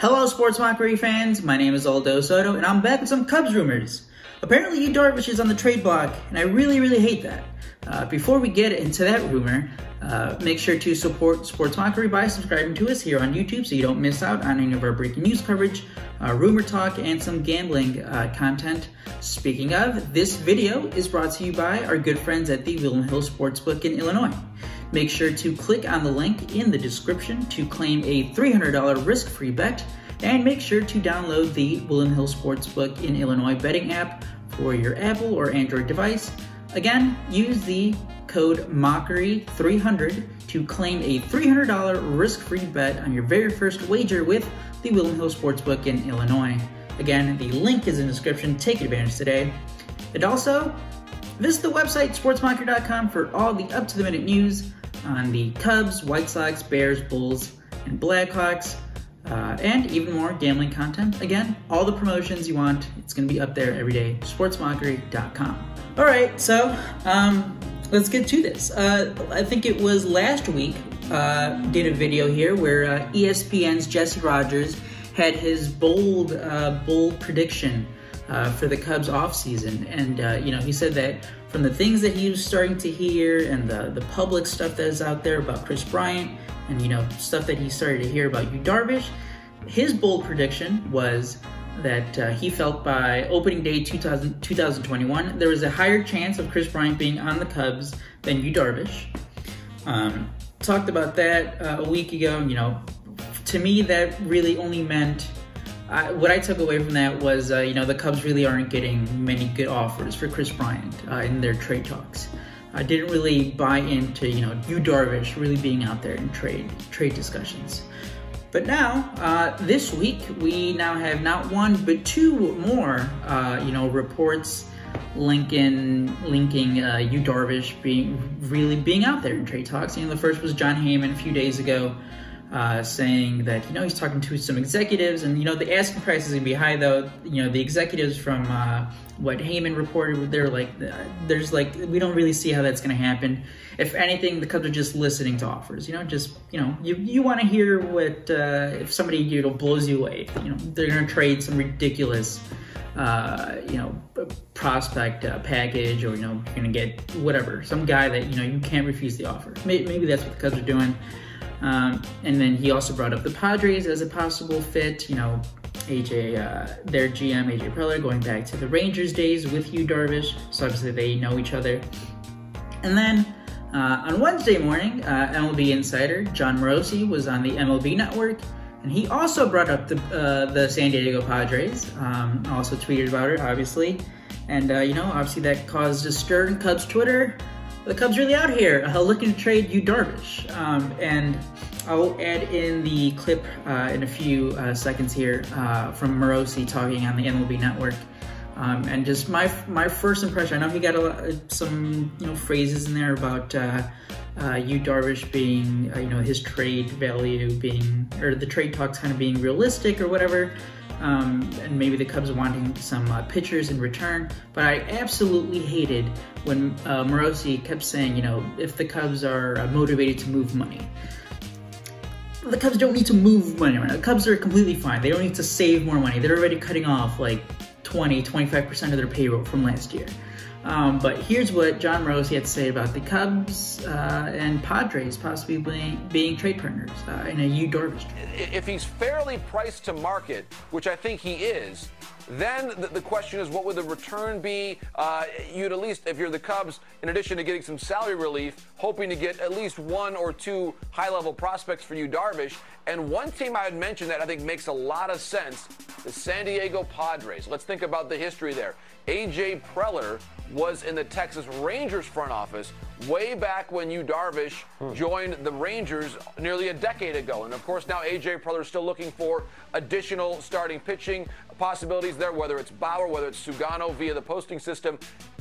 Hello, Sports Mockery fans. My name is Aldo Soto, and I'm back with some Cubs rumors. Apparently, Yu Darvish is on the trade block, and I really hate that. Before we get into that rumor, make sure to support Sports Mockery by subscribing to us here on YouTube so you don't miss out on any of our breaking news coverage, rumor talk, and some gambling content. Speaking of, this video is brought to you by our good friends at the William Hill Sportsbook in Illinois. Make sure to click on the link in the description to claim a $300 risk-free bet, and make sure to download the William Hill Sportsbook in Illinois betting app for your Apple or Android device. Again, use the code MOCKERY300 to claim a $300 risk-free bet on your very first wager with the William Hill Sportsbook in Illinois. Again, the link is in the description. Take advantage today. And also, visit the website sportsmockery.com for all the up-to-the-minute news on the Cubs, White Sox, Bears, Bulls, and Blackhawks, and even more gambling content. Again, all the promotions you want, it's going to be up there every day, sportsmockery.com. All right, so let's get to this. I think it was last week, did a video here where ESPN's Jesse Rogers had his bold prediction for the Cubs offseason. And, he said that from the things that he was starting to hear and the public stuff that is out there about Kris Bryant and, stuff that he started to hear about Yu Darvish, his bold prediction was that he felt by opening day 2021, there was a higher chance of Kris Bryant being on the Cubs than Yu Darvish. Talked about that a week ago. To me, that really only meant what I took away from that was, the Cubs really aren't getting many good offers for Kris Bryant in their trade talks. I didn't really buy into, Yu Darvish really being out there in trade discussions. But now, this week, we now have not one, but two more, reports linking Yu Darvish being out there in trade talks. The first was Jon Heyman a few days ago, saying that, he's talking to some executives, and, the asking price is going to be high, though. The executives from what Heyman reported, they're like, we don't really see how that's going to happen. If anything, the Cubs are just listening to offers, you want to hear what, if somebody, blows you away, they're going to trade some ridiculous, prospect package, or, you're going to get whatever, some guy that, you can't refuse the offer. Maybe that's what the Cubs are doing. And then he also brought up the Padres as a possible fit, their GM, AJ Preller, going back to the Rangers days with Yu Darvish, so obviously they know each other. And then on Wednesday morning, MLB insider Jon Morosi was on the MLB network, and he also brought up the San Diego Padres, also tweeted about it, obviously. And, obviously that caused a stir in Cubs Twitter. The Cubs really out here looking to trade Yu Darvish. And I'll add in the clip in a few seconds here from Morosi talking on the MLB network. And just my first impression, I know he got some phrases in there about Yu Darvish being his trade value being, or the trade talks kind of being realistic or whatever. And maybe the Cubs wanting some pitchers in return. But I absolutely hated when Morosi kept saying, if the Cubs are motivated to move money. The Cubs don't need to move money right now. The Cubs are completely fine. They don't need to save more money. They're already cutting off like 20–25% of their payroll from last year. But here's what Jon Morosi had to say about the Cubs and Padres possibly being trade partners in a Yu Darvish trade. If he's fairly priced to market, which I think he is, then the question is, what would the return be? You'd at least, if you're the Cubs, in addition to getting some salary relief, hoping to get at least one or two high-level prospects for Yu Darvish. And one team I would mention that I think makes a lot of sense, the San Diego Padres. Let's think about the history there. AJ Preller was in the Texas Rangers front office way back when Yu Darvish joined the Rangers nearly a decade ago. And of course now AJ Preller is still looking for additional starting pitching possibilities there, whether it's Bauer, whether it's Sugano via the posting system.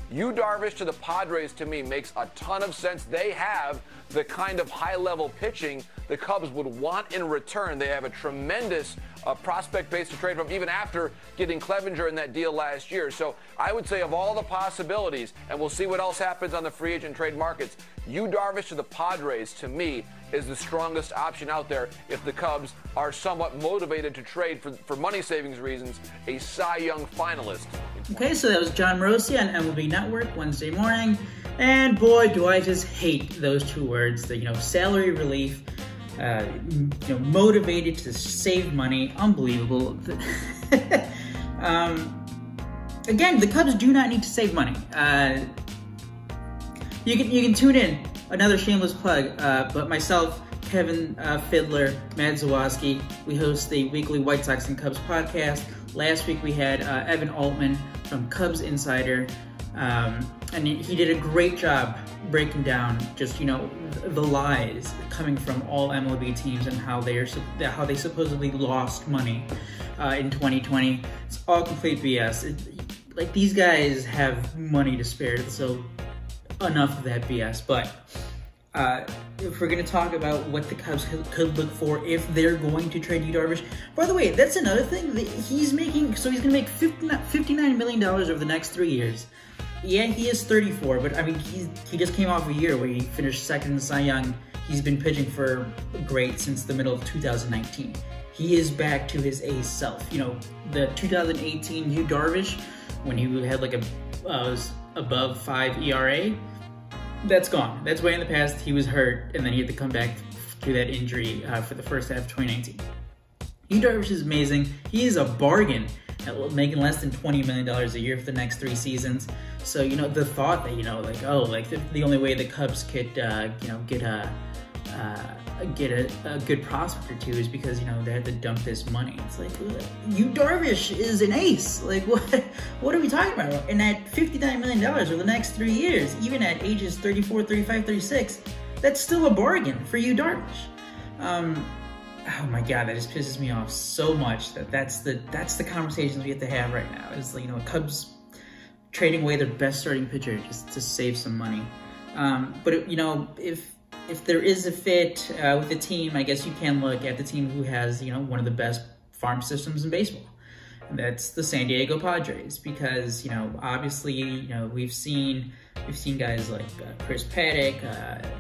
Yu Darvish to the Padres, to me, makes a ton of sense. They have the kind of high-level pitching the Cubs would want in return. They have a tremendous prospect base to trade from, even after getting Clevenger in that deal last year. So I would say of all the possibilities, and we'll see what else happens on the free agent trade markets, Yu Darvish to the Padres, to me, is the strongest option out there if the Cubs are somewhat motivated to trade for money savings reasons a Cy Young finalist. Okay, so that was John Morosi on MLB Network Wednesday morning. And boy, do I just hate those two words, the, salary relief, motivated to save money. Unbelievable. Again, the Cubs do not need to save money. You can tune in, another shameless plug, but myself, Kevin Fiddler, Matt Zawoski, we host the weekly White Sox and Cubs podcast. Last week we had Evan Altman from Cubs Insider, and he did a great job breaking down just, the lies coming from all MLB teams and how they supposedly lost money in 2020. It's all complete BS. These guys have money to spare, so enough of that BS. But if we're going to talk about what the Cubs could look for if they're going to trade Yu Darvish, by the way, that's another thing. He's going to make $59 million over the next 3 years. Yeah, he is 34, but I mean, he just came off a year where he finished second in Cy Young. He's been pitching for great since the middle of 2019. He is back to his ace self. The 2018 Yu Darvish, when he had was above 5 ERA, that's gone. That's way in the past. He was hurt, and then he had to come back through that injury for the first half of 2019. Yu Darvish is amazing. He is a bargain at making less than $20 million a year for the next 3 seasons. So, the thought that, the only way the Cubs could, get a good prospect or two is because, they had to dump this money. It's like, Yu Darvish is an ace. What are we talking about? And at $59 million over the next 3 years, even at ages 34, 35, 36, that's still a bargain for Yu Darvish. Oh my God, that just pisses me off so much that's the conversations we have to have right now. Is Cubs trading away their best starting pitcher just to save some money. But if there is a fit with the team, I guess you can look at the team who has one of the best farm systems in baseball. And that's the San Diego Padres, because obviously we've seen guys like Chris Paddock,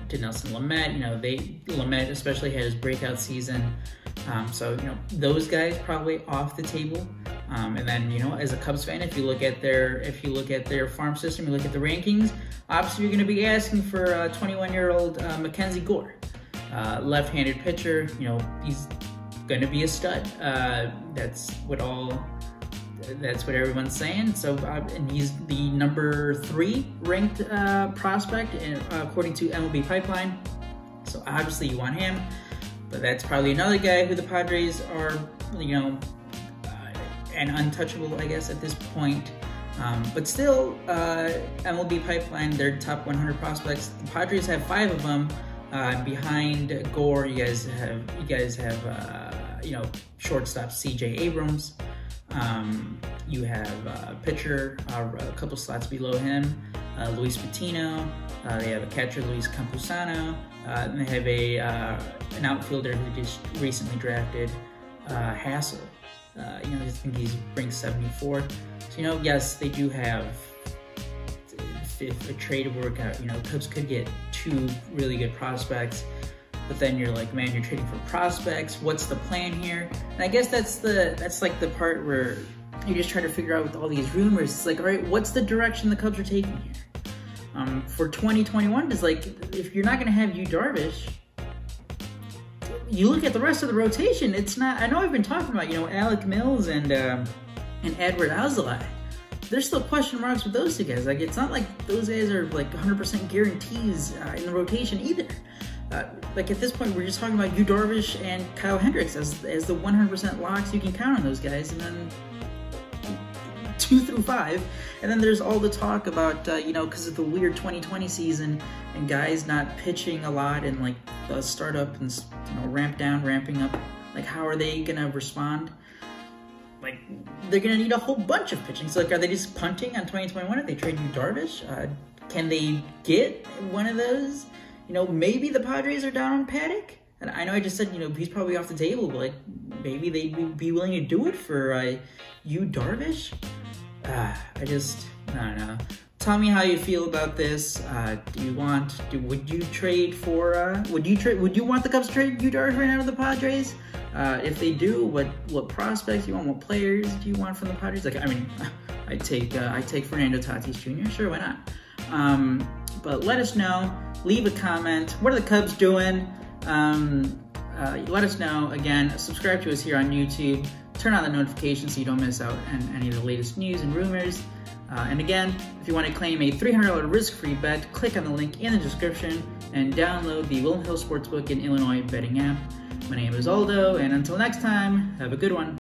Dinelson Lamet. Lamet especially had his breakout season. So those guys probably off the table. And then as a Cubs fan, if you look at their farm system, you look at the rankings, obviously you're going to be asking for 21-year-old Mackenzie Gore, left-handed pitcher. He's going to be a stud. That's what everyone's saying. So, and he's the number 3 ranked prospect according to MLB Pipeline. So obviously you want him, but that's probably another guy who the Padres are, and untouchable, I guess, at this point. But still, MLB Pipeline, their top 100 prospects. The Padres have 5 of them. Behind Gore, you guys have shortstop C.J. Abrams. You have pitcher a couple slots below him, Luis Patino. They have a catcher, Luis Campusano. And they have an outfielder who just recently drafted, Hassel. I think he brings 74. So, yes, they do have, if a trade would work out, Cubs could get 2 really good prospects. But then you're like, man, you're trading for prospects. What's the plan here? And I guess that's the part where you just try to figure out with all these rumors. It's like, all right, what's the direction the Cubs are taking here? For 2021, it's like, if you're not going to have Yu Darvish, you look at the rest of the rotation. It's not. I know I've been talking about Alec Mills and Edward Alzolay. There's still question marks with those 2 guys. It's not like those guys are 100% guarantees in the rotation either. At this point, we're just talking about Yu Darvish and Kyle Hendricks as the 100% locks. You can count on those guys, and then 2 through 5, and then there's all the talk about because of the weird 2020 season and guys not pitching a lot and the startup and ramping up. How are they gonna respond? They're gonna need a whole bunch of pitching. So are they just punting on 2021 if they trade Yu Darvish? Can they get one of those? Maybe the Padres are down on Paddock. And I know I just said, he's probably off the table, but maybe they'd be willing to do it for Yu Darvish. I don't know. Tell me how you feel about this. Would you trade for, would you want the Cubs to trade Yu Darvish right now to the Padres? If they do, what prospects you want? What players do you want from the Padres? Like, I mean, I'd take Fernando Tatis Jr. Sure, why not? But let us know. Leave a comment. What are the Cubs doing? Let us know. Again, subscribe to us here on YouTube. Turn on the notifications so you don't miss out on any of the latest news and rumors. And again, if you want to claim a $300 risk-free bet, click on the link in the description and download the William Hill Sportsbook in Illinois betting app. My name is Aldo, and until next time, have a good one.